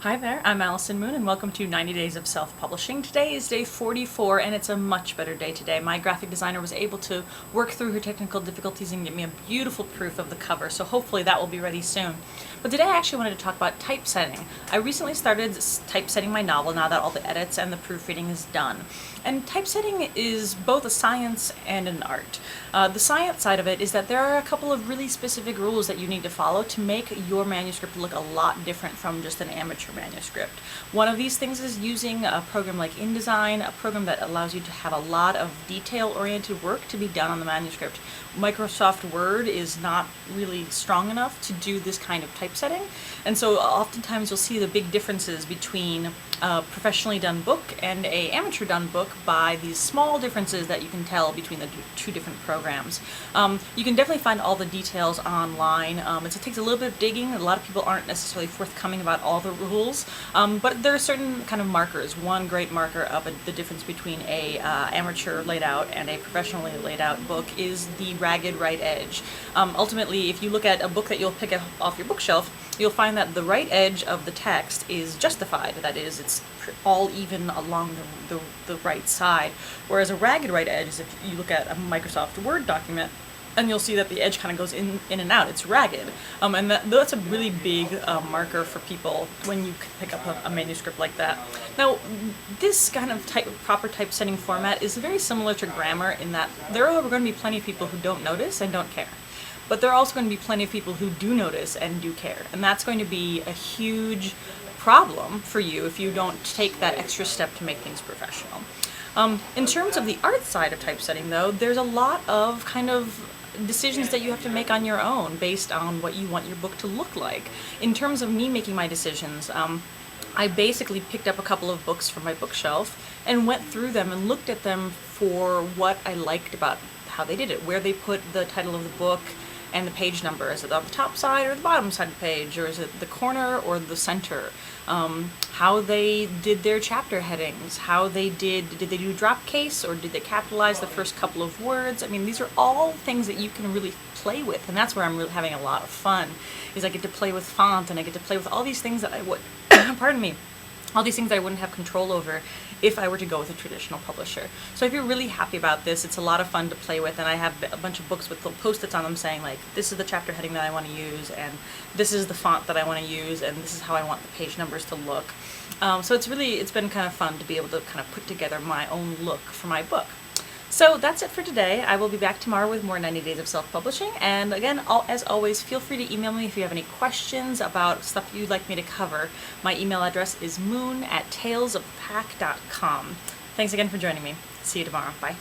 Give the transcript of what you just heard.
Hi there, I'm Allison Moon and welcome to 90 Days of Self-Publishing. Today is day 44 and it's a much better day today. My graphic designer was able to work through her technical difficulties and get me a beautiful proof of the cover, so hopefully that will be ready soon. But today I actually wanted to talk about typesetting. I recently started typesetting my novel now that all the edits and the proofreading is done. And typesetting is both a science and an art. The science side of it is that there are a couple of really specific rules that you need to follow to make your manuscript look a lot different from just an amateur manuscript. One of these things is using a program like InDesign, a program that allows you to have a lot of detail-oriented work to be done on the manuscript. Microsoft Word is not really strong enough to do this kind of typesetting, and so oftentimes you'll see the big differences between a professionally done book and a amateur done book by these small differences that you can tell between the two different programs. You can definitely find all the details online. It takes a little bit of digging. A lot of people aren't necessarily forthcoming about all the rules, but there are certain kind of markers. One great marker of the difference between a amateur laid out and a professionally laid out book is the ragged right edge. Ultimately, if you look at a book that you'll pick off your bookshelf, you'll find that the right edge of the text is justified. That is, it's all even along the right side. Whereas a ragged right edge is if you look at a Microsoft Word document, and you'll see that the edge kind of goes in and out. It's ragged. And that's a really big marker for people when you pick up a manuscript like that. Now, this kind of proper typesetting format is very similar to grammar in that there are going to be plenty of people who don't notice and don't care. But there are also going to be plenty of people who do notice and do care. And that's going to be a huge problem for you if you don't take that extra step to make things professional. In terms of the art side of typesetting, though, there's a lot of kind of decisions that you have to make on your own based on what you want your book to look like. In terms of me making my decisions, I basically picked up a couple of books from my bookshelf and went through them and looked at them for what I liked about how they did it, where they put the title of the book and the page number. Is it on the top side or the bottom side of the page, or is it the corner or the center? How they did their chapter headings, how they did they do drop case or did they capitalize the first couple of words? I mean, these are all things that you can really play with, and that's where I'm really having a lot of fun, is I get to play with font and I get to play with all these things that I would, pardon me, all these things that I wouldn't have control over if I were to go with a traditional publisher. So I feel really happy about this. It's a lot of fun to play with, and I have a bunch of books with the post-its on them saying, like, this is the chapter heading that I want to use, and this is the font that I want to use, and this is how I want the page numbers to look. So it's been kind of fun to be able to kind of put together my own look for my book. So that's it for today. I will be back tomorrow with more 90 Days of Self-Publishing. And again, as always, feel free to email me if you have any questions about stuff you'd like me to cover. My email address is moon@talesofpack.com. Thanks again for joining me. See you tomorrow. Bye.